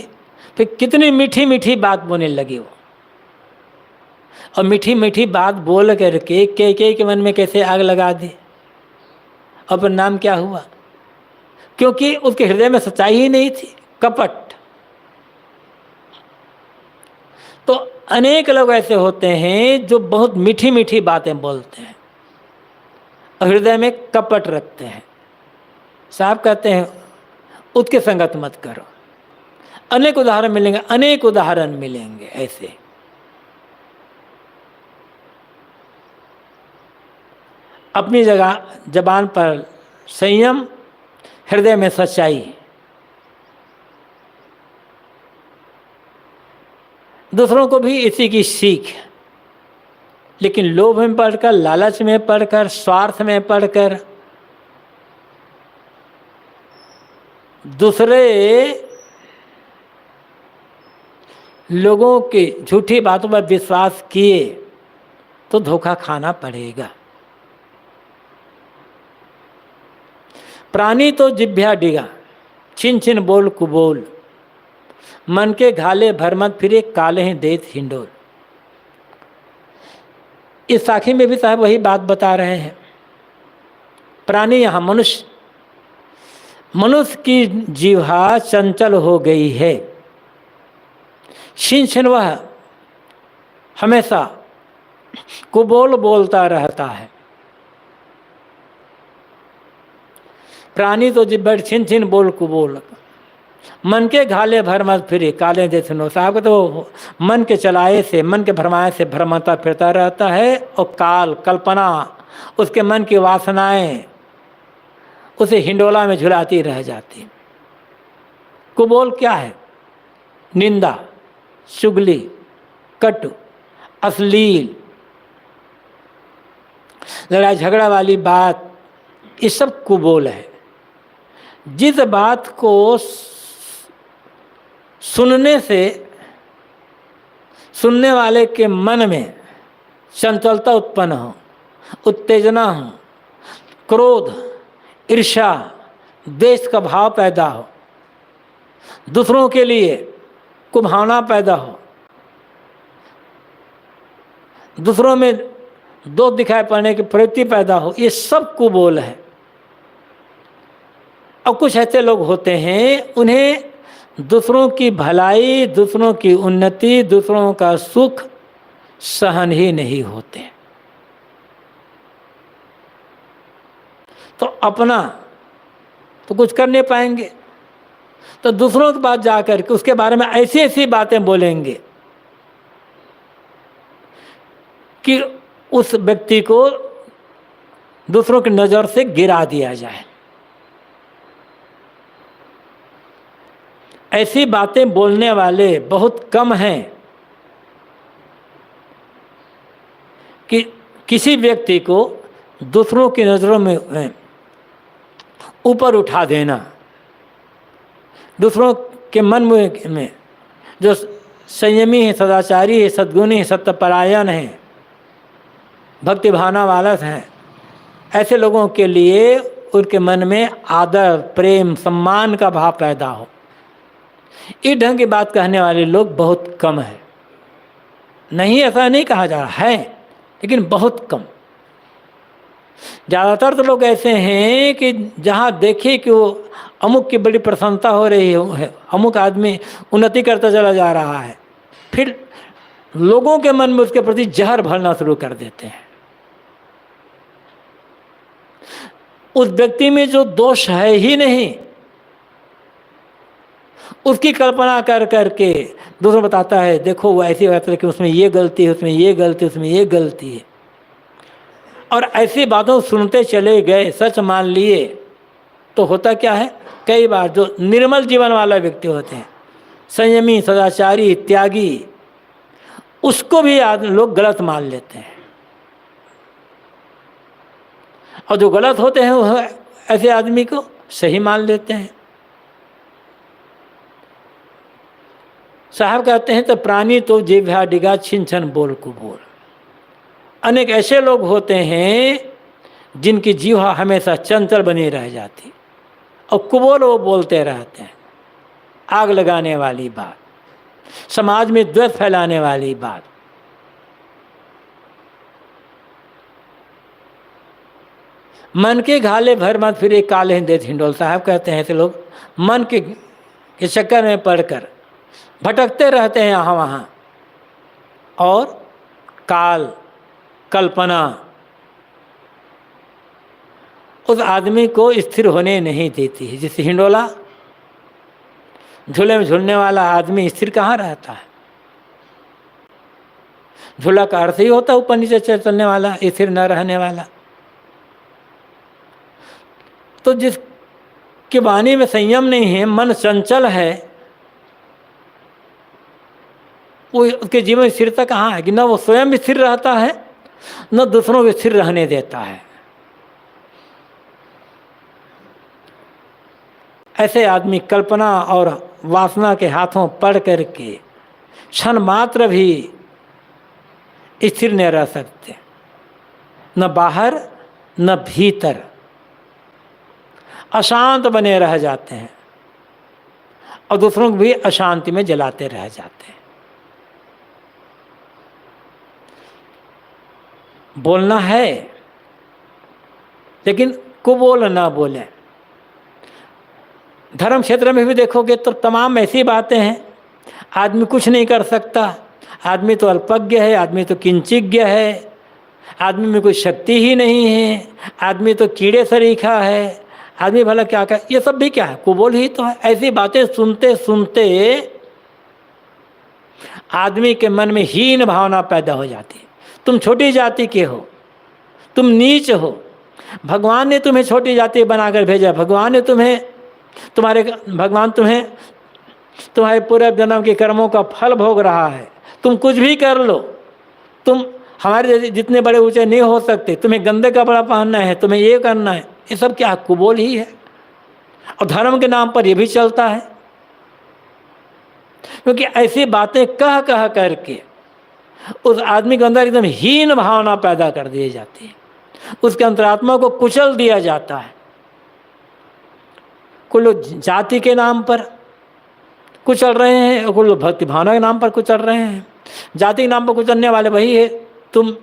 फिर कितनी मीठी मीठी बात बोलने लगी वो। और मीठी मीठी बात बोल करके कैकेयी के मन में कैसे आग लगा दी। और नाम क्या हुआ, क्योंकि उसके हृदय में सच्चाई ही नहीं थी, कपट। तो अनेक लोग ऐसे होते हैं जो बहुत मीठी मीठी बातें बोलते हैं और हृदय में कपट रखते हैं। साहब कहते हैं उसके संगत मत करो। अनेक उदाहरण मिलेंगे, अनेक उदाहरण मिलेंगे ऐसे। अपनी जगह जबान पर संयम, हृदय में सच्चाई, दूसरों को भी इसी की सीख। लेकिन लोभ में पढ़कर, लालच में पढ़कर, स्वार्थ में पढ़कर दूसरे लोगों की झूठी बातों पर विश्वास किए तो धोखा खाना पड़ेगा। प्राणी तो जिभ्या डिगा, छिन छिन बोल कुबोल, मन के घाले भरमत फिरे, काले हैं देत हिंडोल। इस साखी में भी साहब वही बात बता रहे हैं। प्राणी यहाँ मनुष्य, मनुष्य की जीवा चंचल हो गई है। छिन छिन वह हमेशा कुबोल बोलता रहता है। प्राणी तो जिब्बड़ छिन छिन बोल कुबोल, मन के घाले भर मत फिरे, काले दे सुनो। साहब तो मन के चलाए से, मन के भरमाए से भ्रमता फिरता रहता है, और काल, कल्पना, उसके मन की वासनाएं उसे हिंडोला में झुलाती रह जाती। कुबोल क्या है? निंदा, चुगली, कटु, अश्लील, लड़ाई झगड़ा वाली बात, ये सब कुबोल है। जिस बात को सुनने से सुनने वाले के मन में चंचलता उत्पन्न हो, उत्तेजना हो, क्रोध, ईर्ष्या, द्वेष का भाव पैदा हो, दूसरों के लिए कुभावना पैदा हो, दूसरों में दोष दिखाई पड़ने की प्रवृत्ति पैदा हो, ये सब कुबोल है। और कुछ ऐसे लोग होते हैं उन्हें दूसरों की भलाई, दूसरों की उन्नति, दूसरों का सुख सहन ही नहीं होते। तो अपना तो कुछ कर नहीं पाएंगे, तो दूसरों के पास जाकर के उसके बारे में ऐसी ऐसी बातें बोलेंगे कि उस व्यक्ति को दूसरों की नज़र से गिरा दिया जाए। ऐसी बातें बोलने वाले बहुत कम हैं कि किसी व्यक्ति को दूसरों की नज़रों में ऊपर उठा देना, दूसरों के मन में जो संयमी है, सदाचारी है, सद्गुणी है, सत्यपरायण है, भक्ति भावना वाला है, ऐसे लोगों के लिए उनके मन में आदर, प्रेम, सम्मान का भाव पैदा हो, इस ढंग की बात कहने वाले लोग बहुत कम है। नहीं, ऐसा नहीं कहा जा रहा है, लेकिन बहुत कम। ज़्यादातर तो लोग ऐसे हैं कि जहाँ देखे कि वो अमुक की बड़ी प्रशंसा हो रही है, अमुक आदमी उन्नति करता चला जा रहा है, फिर लोगों के मन में उसके प्रति जहर भरना शुरू कर देते हैं। उस व्यक्ति में जो दोष है ही नहीं, उसकी कल्पना कर करके दूसरों बताता है, देखो वो ऐसी बात है कि उसमें ये गलती है, उसमें ये गलती, उसमें ये गलती है। और ऐसी बातों सुनते चले गए, सच मान लिए, तो होता क्या है, कई बार जो निर्मल जीवन वाला व्यक्ति होते हैं, संयमी, सदाचारी, त्यागी, उसको भी लोग गलत मान लेते हैं। और जो गलत होते हैं वो ऐसे आदमी को सही मान लेते हैं। साहब कहते हैं, तो प्राणी तो जिह्वा डिगा छिन छन बोल को बोल। अनेक ऐसे लोग होते हैं जिनकी जीवा हमेशा चंचल बनी रह जाती और कुबोल वो बोलते रहते हैं, आग लगाने वाली बात, समाज में द्वेष फैलाने वाली बात। मन के घाले भर मत फिर एक काले हिंदे हिंडोल। साहब कहते हैं ऐसे लोग मन के चक्कर में पड़कर भटकते रहते हैं यहाँ वहाँ, और काल, कल्पना उस आदमी को स्थिर होने नहीं देती है। जैसे हिंडोला, झूले में झूलने वाला आदमी स्थिर कहाँ रहता है? झूला का अर्थ ही होता है ऊपर नीचे चलने वाला, स्थिर न रहने वाला। तो जिसके वाणी में संयम नहीं है, मन चंचल है, वो उसके जीवन में स्थिरता कहाँ है? कि न वो स्वयं स्थिर रहता है, न दूसरों को स्थिर रहने देता है। ऐसे आदमी कल्पना और वासना के हाथों पड़ करके क्षण मात्र भी स्थिर नहीं रह सकते, न बाहर न भीतर, अशांत बने रह जाते हैं और दूसरों को भी अशांति में जलाते रह जाते हैं। बोलना है लेकिन कुबोल ना बोले। धर्म क्षेत्र में भी देखोगे तो तमाम ऐसी बातें हैं, आदमी कुछ नहीं कर सकता, आदमी तो अल्पज्ञ है, आदमी तो किंचिज्ञ है, आदमी में कोई शक्ति ही नहीं है, आदमी तो कीड़े सरीखा है, आदमी भला क्या कर। ये सब भी क्या है? कुबोल ही तो है। ऐसी बातें सुनते सुनते आदमी के मन में हीन भावना पैदा हो जाती है। तुम छोटी जाति के हो, तुम नीच हो, भगवान ने तुम्हें छोटी जाति बनाकर भेजा, भगवान ने भगवान तुम्हारे पूरे जन्म के कर्मों का फल भोग रहा है। तुम कुछ भी कर लो, तुम हमारे जितने बड़े ऊंचे नहीं हो सकते, तुम्हें गंदे कपड़ा पहनना है, तुम्हें ये करना है, ये सब क्या कुबोल ही है। और धर्म के नाम पर ये भी चलता है, क्योंकि ऐसी बातें कह कह करके उस आदमी के अंदर एकदम हीन भावना पैदा कर दी जाती है, उसके अंतरात्मा को कुचल दिया जाता है। कुछ लोग जाति के नाम पर कुचल रहे हैं और कुछ लोग भक्ति भावना के नाम पर कुचल रहे हैं। जाति के नाम पर कुचलने वाले वही है, तुम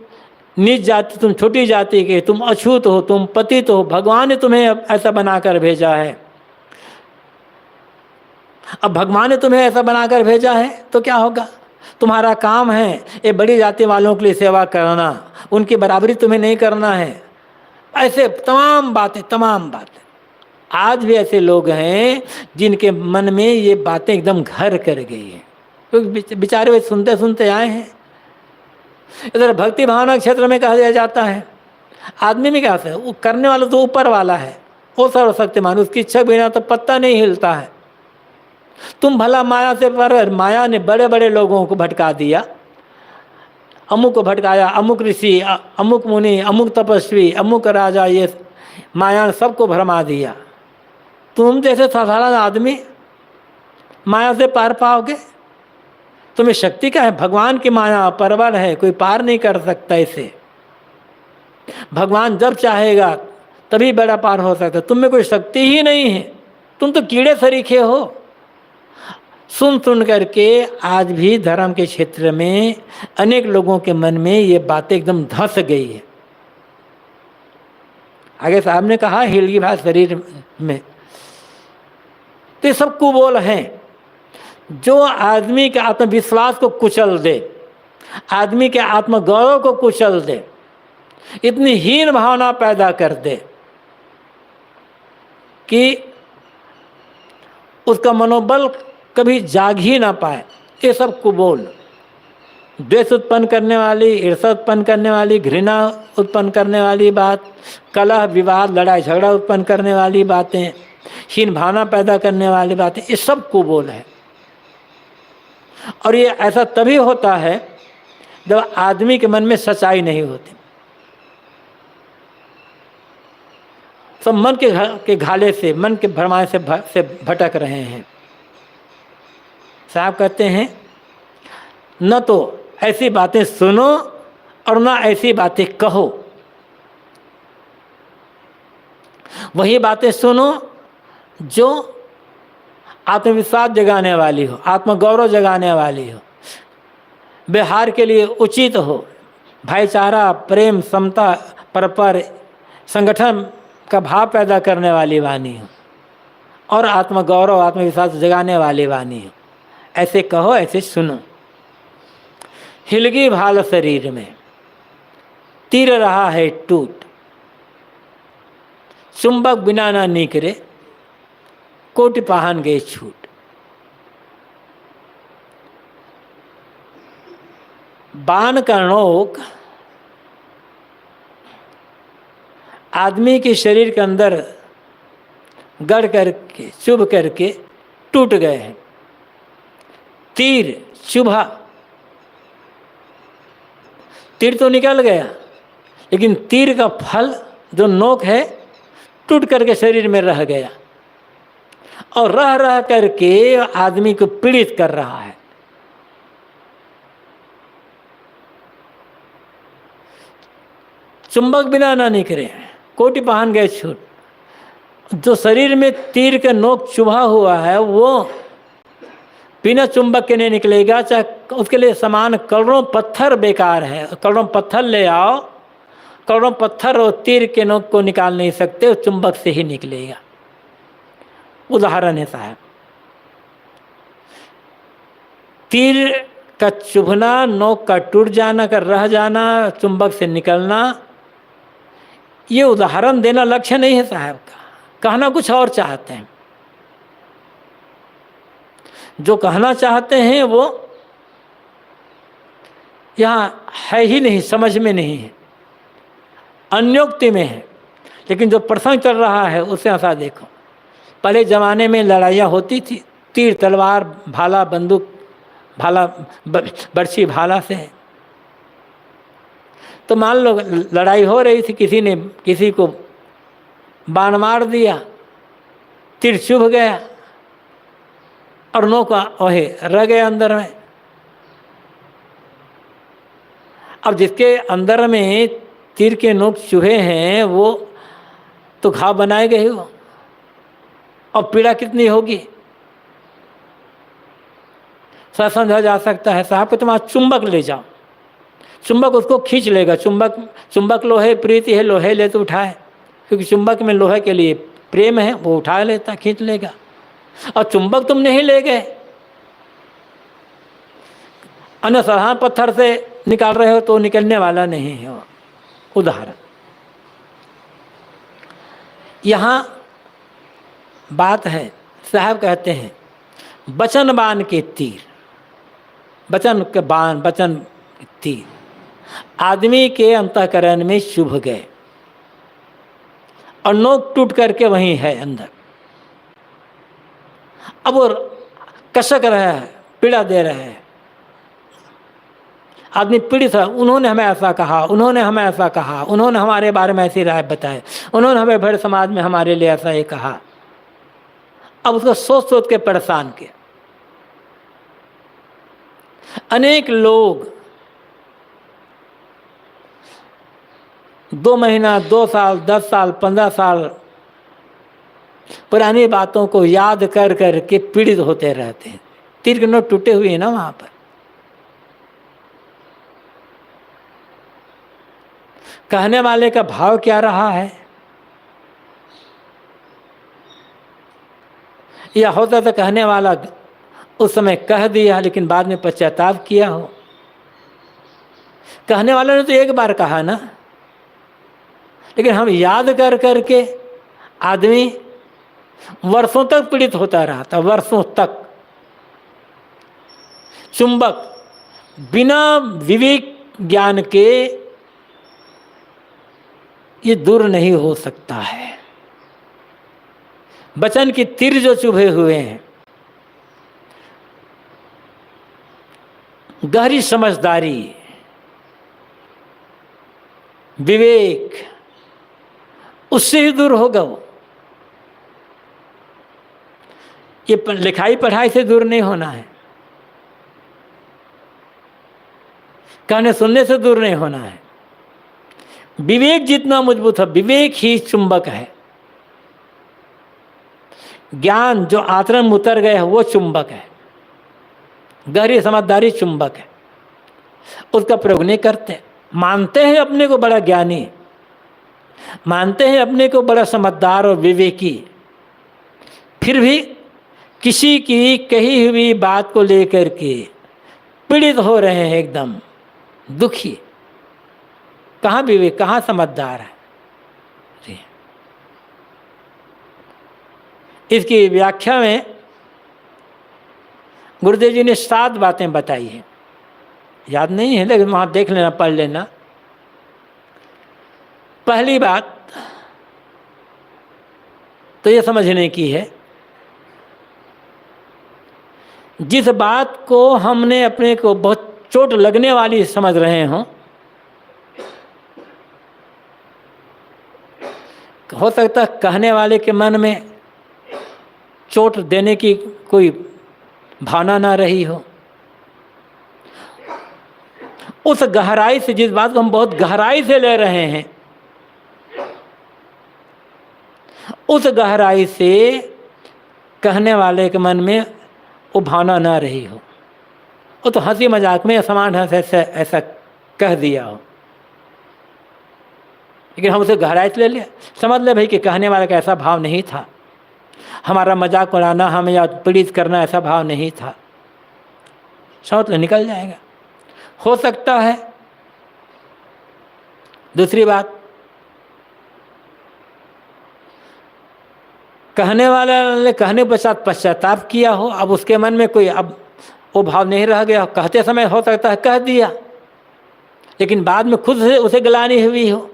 नीच जाति, तुम छोटी जाति के, तुम अछूत हो, तुम पतित हो, भगवान ने तुम्हें ऐसा बनाकर भेजा है। अब भगवान ने तुम्हें ऐसा बनाकर भेजा है तो क्या होगा? तुम्हारा काम है ये बड़ी जाति वालों के लिए सेवा करना, उनकी बराबरी तुम्हें नहीं करना है। ऐसे तमाम बातें। आज भी ऐसे लोग हैं जिनके मन में ये बातें एकदम घर कर गई हैं, क्योंकि बेचारे वे सुनते सुनते आए हैं। इधर भक्ति भावना क्षेत्र में कहा जाता है आदमी में क्या है, वो करने वाला तो ऊपर वाला है, वो सर्वशक्तिमान, उसकी इच्छा बिना तो पत्ता नहीं हिलता है। तुम भला माया से पर, माया ने बड़े बड़े लोगों को भटका दिया, अमुक को भटकाया, अमुक ऋषि, अमुक मुनि, अमुक तपस्वी, अमुक राजा, ये माया ने सबको भरमा दिया। तुम जैसे साधारण आदमी माया से पार पाओगे? तुम्हें शक्ति क्या है? भगवान की माया परवर है, कोई पार नहीं कर सकता इसे। भगवान जब चाहेगा तभी बेड़ा पार हो सकता है। तुम में कोई शक्ति ही नहीं है, तुम तो कीड़े सरीखे हो। सुन करके आज भी धर्म के क्षेत्र में अनेक लोगों के मन में ये बातें एकदम धंस गई है। आगे साहब ने कहा हिलगी भात शरीर में, तो ये सब कुबोल हैं जो आदमी के आत्मविश्वास को कुचल दे, आदमी के आत्मगौरव को कुचल दे, इतनी हीन भावना पैदा कर दे कि उसका मनोबल कभी जाग ही ना पाए। ये सब कुबोल, द्वेष उत्पन्न करने वाली, ईर्ष्या उत्पन्न करने वाली, घृणा उत्पन्न करने वाली बात, कलह विवाद लड़ाई झगड़ा उत्पन्न करने वाली बातें, हीन भावना पैदा करने वाली बातें, ये सब कुबोल है। और ये ऐसा तभी होता है जब आदमी के मन में सच्चाई नहीं होती। सब मन के घाले से, मन के भरमाए से भटक रहे हैं। साहब कहते हैं न तो ऐसी बातें सुनो और ना ऐसी बातें कहो। वही बातें सुनो जो आत्मविश्वास जगाने वाली हो, आत्मगौरव जगाने वाली हो, व्यवहार के लिए उचित हो, भाईचारा, प्रेम, समता, परपर संगठन का भाव पैदा करने वाली वाणी हो और आत्मगौरव आत्मविश्वास जगाने वाली वाणी हो। ऐसे कहो, ऐसे सुनो। हिलगी भाल शरीर में, तीर रहा है टूट, चुंबक बिना ना निकरे, कोटि पाहन गए छूट। बाण का नोक आदमी के शरीर के अंदर गड़ करके चुभ करके टूट गए हैं। तीर चुभा, तीर तो निकल गया, लेकिन तीर का फल जो नोक है टूट करके शरीर में रह गया और रह रह करके आदमी को पीड़ित कर रहा है। चुंबक बिना ना निकले, कोटि पाहन गए छूट। जो शरीर में तीर के नोक चुभा हुआ है वो बिना चुंबक के नहीं निकलेगा, चाहे उसके लिए समान करोड़ों पत्थर बेकार है। करोड़ों पत्थर ले आओ, करोड़ों पत्थर और तीर के नोक को निकाल नहीं सकते, वो चुंबक से ही निकलेगा। उदाहरण है साहब, तीर का चुभना, नोक का टूट जाना, का रह जाना, चुंबक से निकलना, ये उदाहरण देना लक्ष्य नहीं है साहब का। कहना कुछ और चाहते हैं। जो कहना चाहते हैं वो यहाँ है ही नहीं, समझ में नहीं है, अन्योक्ति में है। लेकिन जो प्रसंग चल रहा है उसे ऐसा देखो। पहले ज़माने में लड़ाइयाँ होती थी, तीर तलवार भाला बंदूक भाला बर्छी भाला से। तो मान लो लड़ाई हो रही थी, किसी ने किसी को बाण मार दिया, तीर चुभ गया और नौका वही रह गया अंदर में। अब जिसके अंदर में तीर के नोक चुहे हैं वो तो घाव बनाए गए हो, और पीड़ा कितनी होगी सर समझा जा सकता है। साहब को तुम्हारा चुंबक ले जाओ, चुंबक उसको खींच लेगा। चुंबक लोहे प्रीति है, लोहे ले तो उठाए, क्योंकि चुंबक में लोहे के लिए प्रेम है, वो उठा लेता, खींच लेगा। और चुंबक तुम नहीं ले गए, अन्य साधारण पत्थर से निकाल रहे हो तो निकलने वाला नहीं है। उदाहरण यहाँ बात है, साहब कहते हैं वचन बाण के तीर, वचन के बाण, वचन तीर आदमी के अंतःकरण में चुभ गए और नोक टूट करके वहीं है अंदर। अब वो कसक रहे हैं, पीड़ा दे रहे हैं, आदमी पीड़ित है, उन्होंने हमें ऐसा कहा, उन्होंने हमें ऐसा कहा, उन्होंने हमारे बारे में ऐसी राय बताए, उन्होंने हमें भर समाज में हमारे लिए ऐसा ही कहा। अब उसको सोच सोच के परेशान किया। अनेक लोग 2 महीना, 2 साल, 10 साल, 15 साल पुरानी बातों को याद कर कर के पीड़ित होते रहते हैं। तीर के नोक टूटे हुए हैं ना वहां पर। कहने वाले का भाव क्या रहा है? या होता तो कहने वाला उस समय कह दिया लेकिन बाद में पश्चाताप किया हो। कहने वाले ने तो एक बार कहा ना, लेकिन हम याद कर करके आदमी वर्षों तक पीड़ित होता रहा था, वर्षों तक। चुंबक बिना विवेक ज्ञान के ये दूर नहीं हो सकता है। वचन की तीर जो चुभे हुए हैं, गहरी समझदारी, विवेक, उससे ही दूर होगा वो। ये लिखाई पढ़ाई से दूर नहीं होना है, कहने सुनने से दूर नहीं होना है। विवेक जितना मजबूत है, विवेक ही चुंबक है। ज्ञान जो आचरण में उतर गए है वो चुंबक है। गहरी समझदारी चुंबक है, उसका प्रयोग नहीं करते। मानते हैं अपने को बड़ा ज्ञानी, मानते हैं अपने को बड़ा समझदार और विवेकी, फिर भी किसी की कही हुई बात को लेकर के पीड़ित हो रहे हैं, एकदम दुखी। कहाँ विवेक, कहाँ समझदार है? इसकी व्याख्या में गुरुदेव जी ने 7 बातें बताई हैं, याद नहीं है लेकिन वहाँ देख लेना, पढ़ लेना। पहली बात तो ये समझने की है, जिस बात को हमने अपने को बहुत चोट लगने वाली समझ रहे हों, हो सकता है कहने वाले के मन में चोट देने की कोई भावना ना रही हो। उस गहराई से, जिस बात को हम बहुत गहराई से ले रहे हैं, उस गहराई से कहने वाले के मन में वो भावना ना रही हो, वो तो हंसी मजाक में समान ऐसा कह दिया हो, लेकिन हम उसे गहराई से ले लिया। समझ ले भाई कि कहने वाले का ऐसा भाव नहीं था, हमारा मजाक उड़ाना, हमें या पीड़ित करना ऐसा भाव नहीं था, समझ ले, निकल जाएगा। हो सकता है दूसरी बात, कहने वाला ने कहने पश्चात पश्चाताप किया हो, अब उसके मन में कोई अब वो भाव नहीं रह गया। कहते समय हो सकता है कह दिया, लेकिन बाद में खुद से उसे गिलानी हुई हो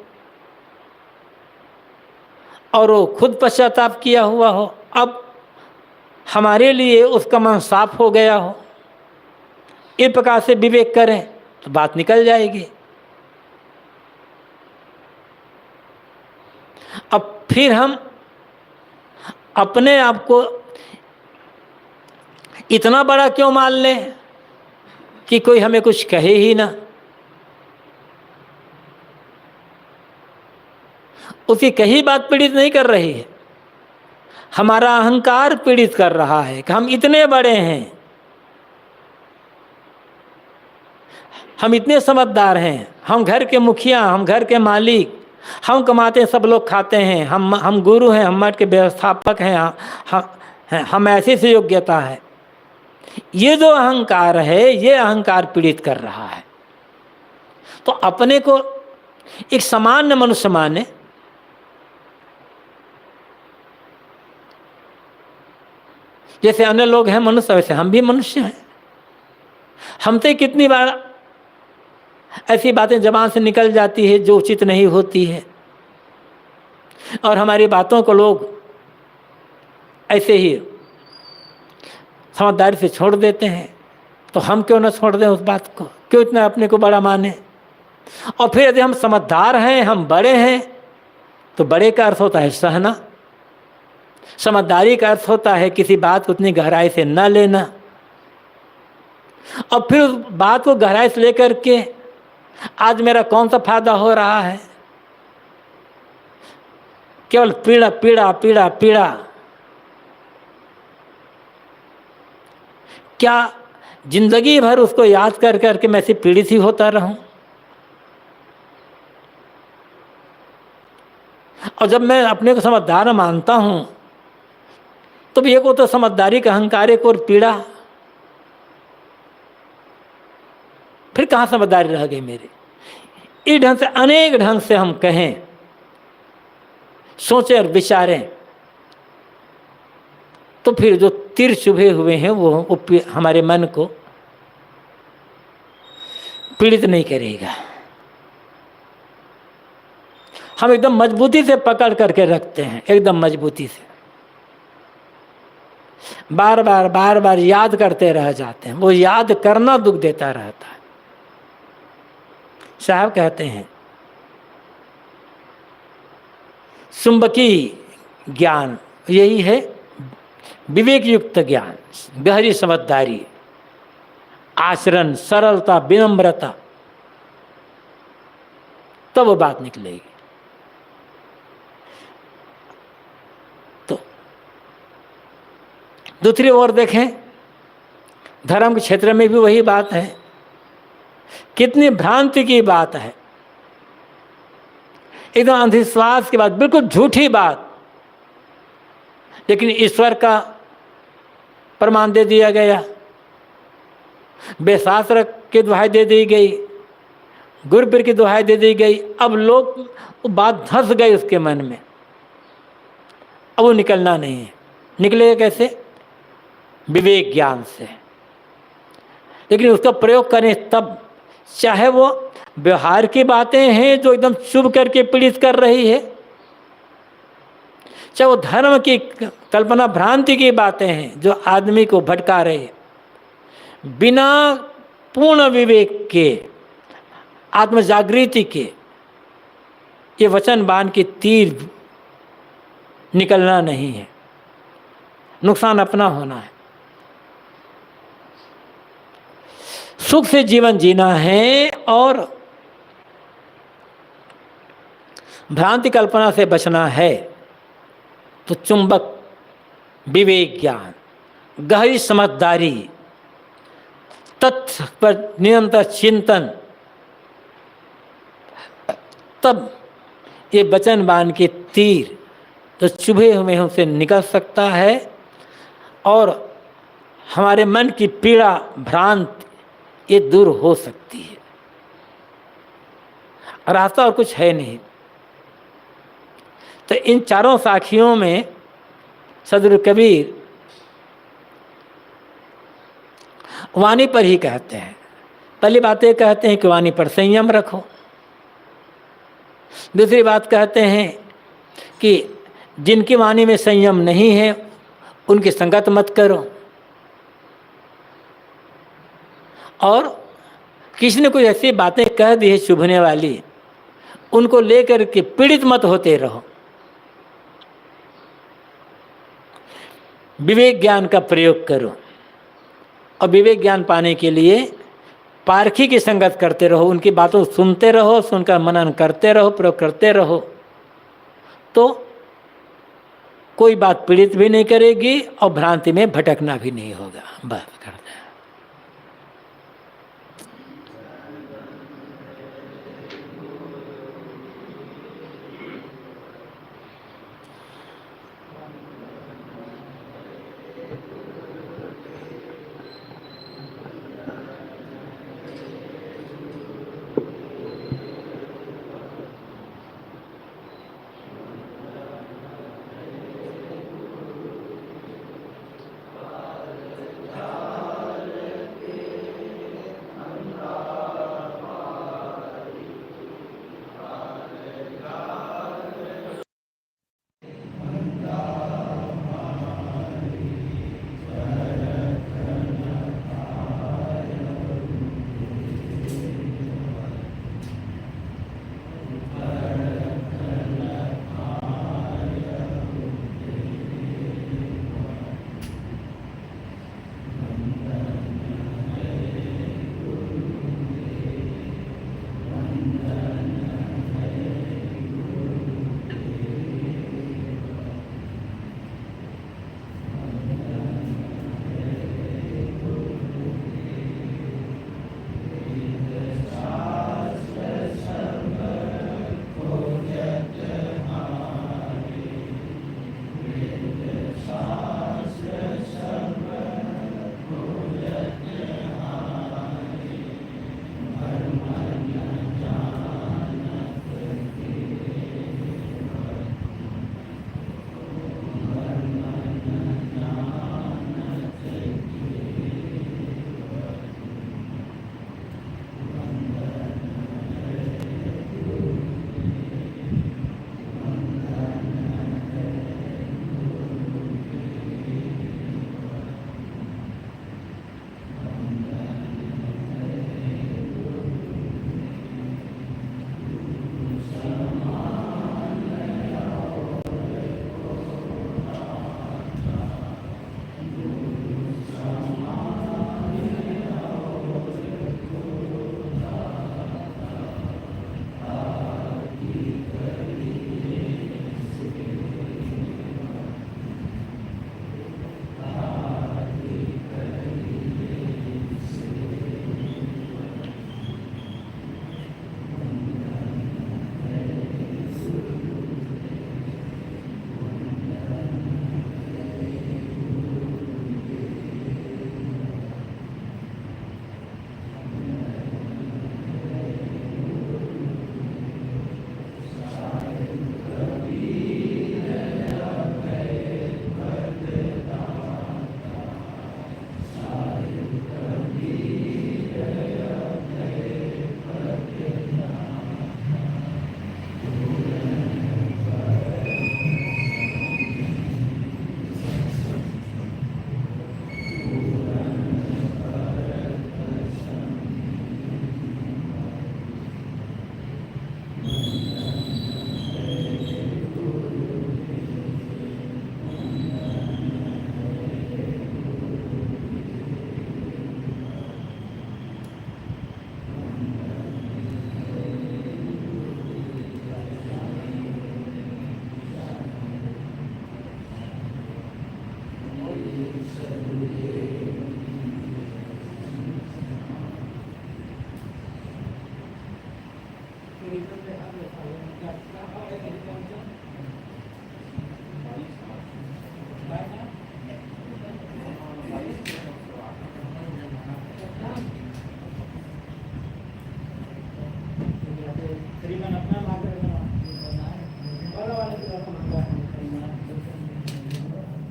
और वो खुद पश्चाताप किया हुआ हो। अब हमारे लिए उसका मन साफ हो गया हो, इस प्रकार से विवेक करें तो बात निकल जाएगी। अब फिर हम अपने आप को इतना बड़ा क्यों मान लें कि कोई हमें कुछ कहे ही ना। उसकी कही बात पीड़ित नहीं कर रही है, हमारा अहंकार पीड़ित कर रहा है कि हम इतने बड़े हैं, हम इतने समझदार हैं, हम घर के मुखिया, हम घर के मालिक, हम कमाते हैं, सब लोग खाते हैं, हम गुरु हैं, हम मठ के व्यवस्थापक हैं, हैं, हम ऐसी से योग्यता है। ये जो अहंकार है, ये अहंकार पीड़ित कर रहा है। तो अपने को एक सामान्य मनुष्य माने, जैसे अन्य लोग हैं मनुष्य, वैसे हम भी मनुष्य हैं। हमसे कितनी बार ऐसी बातें जबान से निकल जाती है जो उचित नहीं होती है, और हमारी बातों को लोग ऐसे ही समझदारी से छोड़ देते हैं। तो हम क्यों ना छोड़ दें उस बात को, क्यों इतना अपने को बड़ा माने। और फिर यदि हम समझदार हैं, हम बड़े हैं, तो बड़े का अर्थ होता है सहना। समझदारी का अर्थ होता है किसी बात को उतनी गहराई से न लेना, और फिर उस बात को गहराई से लेकर के आज मेरा कौन सा फायदा हो रहा है, केवल पीड़ा पीड़ा पीड़ा पीड़ा। क्या जिंदगी भर उसको याद कर करके मैं ऐसे पीड़ित ही होता रहूं? और जब मैं अपने को समझदार मानता हूं, तो एक को तो समझदारी का अहंकार, एक और पीड़ा, फिर कहाँ समझदारी रह गई मेरी। इस ढंग से, अनेक ढंग से हम कहें, सोचें और विचारें, तो फिर जो तीर चुभे हुए हैं वो हमारे मन को पीड़ित नहीं करेगा। हम एकदम मजबूती से पकड़ करके रखते हैं, एकदम मजबूती से, बार बार बार बार याद करते रह जाते हैं। वो याद करना दुख देता रहता है। साहब कहते हैं चुंबकी ज्ञान यही है विवेक युक्त ज्ञान, गहरी समझदारी, आचरण, सरलता, विनम्रता, तब वो बात निकलेगी। तो दूसरी ओर देखें, धर्म के क्षेत्र में भी वही बात है। कितनी भ्रांति की बात है, एकदम अंधविश्वास की बात, बिल्कुल झूठी बात, लेकिन ईश्वर का प्रमाण दे दिया गया, वेदशास्त्र की दुहाई दे दी गई, गुरुपीर की दुहाई दे दी गई। अब लोग बात धंस गई उसके मन में, अब वो निकलना नहीं है। निकलेगा कैसे? विवेक ज्ञान से। लेकिन उसका प्रयोग करें तब, चाहे वो व्यवहार की बातें हैं जो एकदम चुभ करके पीड़ित कर रही है, चाहे वो धर्म की कल्पना भ्रांति की बातें हैं जो आदमी को भटका रहे हैं, बिना पूर्ण विवेक के, आत्म जागृति के, ये वचन बाण की तीर निकलना नहीं है, नुकसान अपना होना है। सुख से जीवन जीना है और भ्रांति कल्पना से बचना है, तो चुंबक, विवेक ज्ञान, गहरी समझदारी, तथ्य पर निरंतर चिंतन, तब ये वचन बाण के तीर तो चुभे हुए हमसे निकल सकता है और हमारे मन की पीड़ा, भ्रांत, ये दूर हो सकती है। रास्ता और कुछ है नहीं। तो इन चारों साखियों में सदगुरु कबीर वाणी पर ही कहते हैं। पहली बात ये कहते हैं कि वाणी पर संयम रखो। दूसरी बात कहते हैं कि जिनकी वाणी में संयम नहीं है उनकी संगत मत करो, और किसी ने कुछ ऐसी बातें कह दी है चुभने वाली, उनको लेकर के पीड़ित मत होते रहो। विवेक ज्ञान का प्रयोग करो, और विवेक ज्ञान पाने के लिए पारखी की संगत करते रहो, उनकी बातों सुनते रहो, सुनकर मनन करते रहो, प्रयोग करते रहो, तो कोई बात पीड़ित भी नहीं करेगी और भ्रांति में भटकना भी नहीं होगा। बस कर